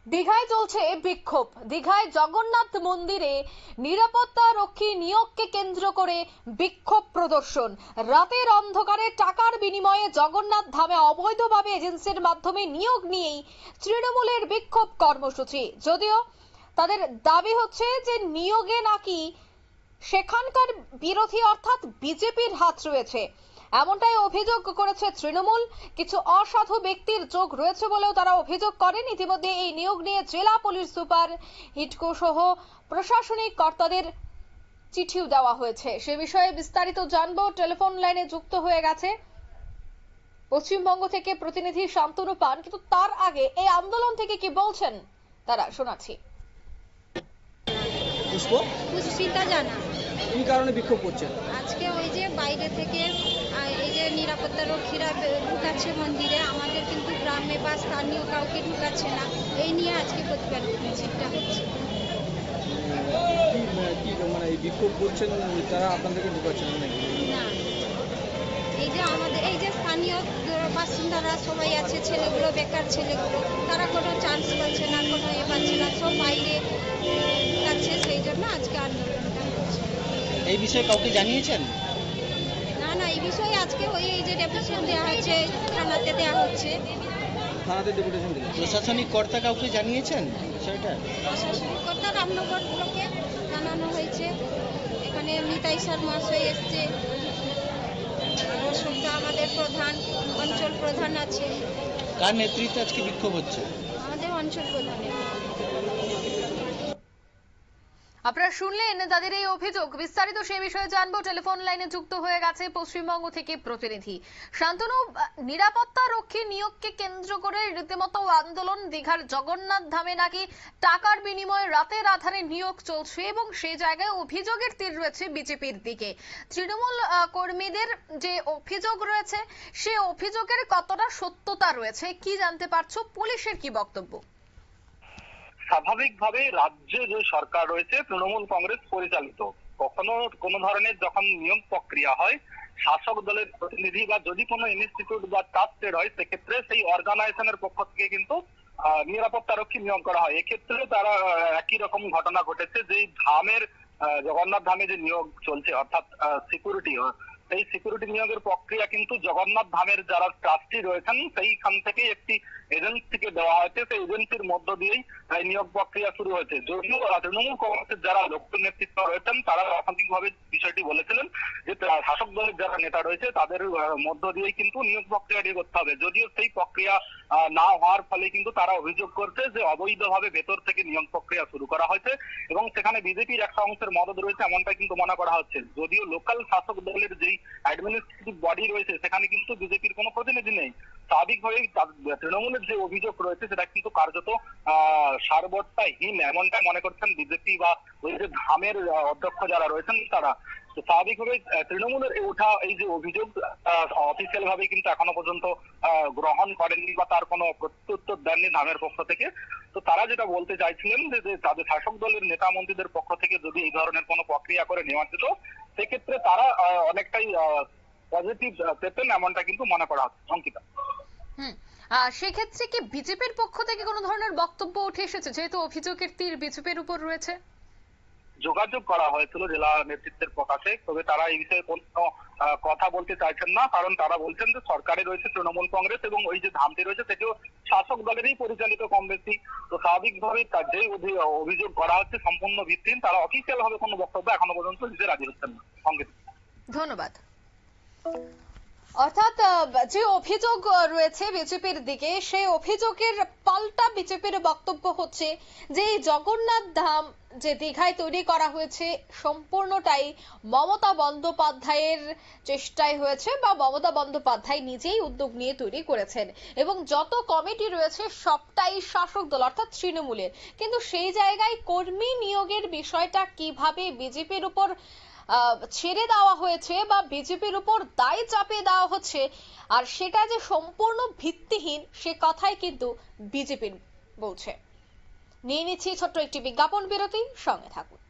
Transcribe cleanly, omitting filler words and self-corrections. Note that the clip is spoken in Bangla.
দীঘায় চলছে বিক্ষোভ। দীঘায় জগন্নাথ মন্দিরে নিরাপত্তা রক্ষী নিয়োগকে কেন্দ্র করে বিক্ষোভ প্রদর্শন। রাতের অন্ধকারে টাকার বিনিময়ে জগন্নাথ ধামে অবৈধভাবে এজেন্সির মাধ্যমে নিয়োগ নিয়েই তৃণমূলের বিক্ষোভ কর্মসূচি। যদিও তাদের দাবি হচ্ছে যে নিয়োগে নাকি সেখানকার বিরোধী অর্থাৎ বিজেপির হাত রয়েছে, এমনটাই অভিযোগ করেছে তৃণমূল। কিছু অসাধু ব্যক্তির যোগ রয়েছে বলেও তারা অভিযোগ করেন। ইতিমধ্যে এই নিয়োগ নিয়ে জেলা পুলিশ সুপার হিটকো সহ প্রশাসনিক কর্তাদের চিঠিও দেওয়া হয়েছে। সে বিষয়ে বিস্তারিত জানবো। টেলিফোন লাইনে যুক্ত হয়ে গেছে পশ্চিমবঙ্গ থেকে প্রতিনিধি শান্তনু পান। কিন্তু তার আগে এই আন্দোলন থেকে কি বলছেন তারা শোনাচ্ছি। পুষ্পিতা জানা কি কারণে বিক্ষোভ করছেন? আজকে ওই যে বাইরে থেকে এই যে নিরাপত্তা রক্ষীরা ঢুকাচ্ছে মন্দিরে, আমাদের কিন্তু গ্রামে বা স্থানীয় কাউকে ঢুকাচ্ছে না, এই নিয়ে আজকে প্রতিবাদ মিছিলটা হচ্ছে। মানে এই বিক্ষোভ করছেন তারা আপনাদেরকে ঢুকাচ্ছেন নাকি? না, এই যে আমাদের এই যে স্থানীয় বাসিন্দারা সবাই আছে, ছেলেগুলো বেকার ছেলেগুলো, তারা কোনো চান্স পাচ্ছে না, কোনো পাচ্ছে না, সব বাইরে ঢুকাচ্ছে, সেই জন্য আজকে আন্দোলনটা হচ্ছে। এই বিষয়ে কাউকে জানিয়েছেন? না, এই বিষয়ে আজকে এই যে ডেপুটেশন দেওয়া হচ্ছে, থানাতে দেওয়া হচ্ছে। থানাতে ডেপুটেশন দিলেন? প্রশাসনিক কর্তা কাউকে জানিয়েছেন বিষয়টা? প্রশাসনিক কর্তা রামনগর ব্লকে জানানো হয়েছে। এখানে নিতাই স্যার মহাশয় এসছে, আমাদের প্রধান অঞ্চল প্রধান আছে। কার নেতৃত্বে আজকে বিক্ষোভ হচ্ছে? আমাদের অঞ্চল প্রধানের। আপনারা শুনলেন তাদের এই অভিযোগ। বিস্তারিত সে বিষয়ে জানবো। টেলিফোন লাইনে যুক্ত হয়ে গেছে পশ্চিমবঙ্গ থেকে প্রতিনিধি শান্তনু। নিরাপত্তা রক্ষী নিয়োগকে কেন্দ্র করে রীতিমতো আন্দোলন। দীঘার জগন্নাথ ধামে নাকি টাকার বিনিময়ে রাতের আধারে নিয়োগ চলছে এবং সেই জায়গায় অভিযোগের তীর রয়েছে বিজেপির দিকে। তৃণমূল কর্মীদের যে অভিযোগ রয়েছে সে অভিযোগের কতটা সত্যতা রয়েছে কি জানতে পারছো? পুলিশের কি বক্তব্য? স্বাভাবিকভাবে রাজ্যে যে সরকার রয়েছে তৃণমূল কংগ্রেস পরিচালিত, কখনো কোনো ধরনের যখন নিয়োগ প্রক্রিয়া হয় শাসক দলের প্রতিনিধি বা যদি কোনো ইনস্টিটিউট বা ট্রাস্টেড হয় সেক্ষেত্রে সেই অর্গানাইজেশনের পক্ষ থেকে কিন্তু নিরাপত্তা রক্ষী নিয়োগ করা হয়। এক্ষেত্রে তারা একই রকম ঘটনা ঘটেছে যে ধামের জগন্নাথ ধামে যে নিয়োগ চলছে অর্থাৎ সিকিউরিটি, সেই সিকিউরিটি নিয়োগের প্রক্রিয়া কিন্তু জগন্নাথ ধামের যারা ট্রাস্টি রয়েছেন সেইখান থেকে একটি এজেন্সিকে দেওয়া হয়েছে। সেই এজেন্সির মধ্য দিয়েই নিয়োগ প্রক্রিয়া শুরু হয়েছে। যদিও তৃণমূল কংগ্রেসের যারা লক্ষ্য নেতৃত্ব রয়েছেন তারা প্রাথমিকভাবে বিষয়টি বলেছিলেন যে শাসক দলের যারা নেতা রয়েছে তাদের মধ্য দিয়েই কিন্তু নিয়োগ প্রক্রিয়াটি করতে হবে। যদিও সেই প্রক্রিয়া না হওয়ার ফলে কিন্তু তারা অভিযোগ করছে যে অবৈধভাবে ভেতর থেকে নিয়োগ প্রক্রিয়া শুরু করা হয়েছে এবং সেখানে বিজেপির একটা অংশের মদত রয়েছে এমনটা কিন্তু মনে করা হচ্ছে। যদিও লোকাল শাসক দলের যেই অ্যাডমিনিস্ট্রেটিভ বডি রয়েছে সেখানে কিন্তু বিজেপির কোনো প্রতিনিধি নেই। স্বাভাবিকভাবেই তৃণমূলের যে অভিযোগ রয়েছে সেটা কিন্তু কার্যত সারবত্তাহীন এমনটা মনে করছেন বিজেপি বা ওই যে ধামের অধ্যক্ষ যারা রয়েছেন তারা। স্বাভাবিকভাবে তৃণমূলের ওঠা এই যে অভিযোগ অফিসিয়াল ভাবে কিন্তু এখনো পর্যন্ত গ্রহণ করেননি বা তার কোনো প্রত্যুত্তর দেননি ধামের পক্ষ থেকে। তো তারা যেটা বলতে চাইছিলেন যে তাদের শাসক দলের নেতা মন্ত্রীদের পক্ষ থেকে যদি এই ধরনের কোনো প্রক্রিয়া করে নেওয়া যেত সেক্ষেত্রে তারা অনেকটাই পজিটিভ পেতেন এমনটা কিন্তু মনে করা হচ্ছে। অঙ্কিতা, সেক্ষেত্রে কি বিজেপির পক্ষ থেকে কোনো ধরনের বক্তব্য উঠে এসেছে যেহেতু অভিযোগের তীর বিজেপির উপর রয়েছে? যোগাযোগ করা হয়েছিল জেলা নেতৃত্বের পক্ষে, তবে তারা এই বিষয়ে কোনো কথা বলতে চাইছেন না। কারণ তারা বলছেন যে সরকারে রয়েছে তৃণমূল কংগ্রেস এবং ওই যে ধামটি রয়েছে সেটিও শাসক দলেরই পরিচালিত কম বেশি। তো স্বাভাবিকভাবে তার যে অভিযোগ করা হচ্ছে সম্পূর্ণ ভিত্তিহীন। তারা অফিসিয়াল ভাবে কোনো বক্তব্য এখনো পর্যন্ত দিতে রাজি হচ্ছেন না। ধন্যবাদ। অর্থাৎ যে অভিযোগ রয়েছে বিজেপির দিকে সেই অভিযোগের পাল্টা বিজেপির বক্তব্য হচ্ছে যে জগন্নাথ ধাম যে দীঘায় তৈরি করা হয়েছে সম্পূর্ণটাই মমতা বন্দ্যোপাধ্যায়ের চেষ্টায় হয়েছে বা মমতা বন্দ্যোপাধ্যায় নিজেই উদ্যোগ নিয়ে তৈরি করেছেন এবং যত কমিটি রয়েছে সবটাই শাসক দল অর্থাৎ তৃণমূলের। কিন্তু সেই জায়গায় কর্মী নিয়োগের বিষয়টা কিভাবে বিজেপির উপর ছেড়ে দেওয়া হয়েছে বা বিজেপির উপর দায় চাপিয়ে দেওয়া হচ্ছে আর সেটা যে সম্পূর্ণ ভিত্তিহীন সে কথাই কিন্তু বিজেপির বলছে। নিয়ে নিচ্ছি ছোট্ট একটি বিজ্ঞাপন বিরতি, সঙ্গে থাকুন।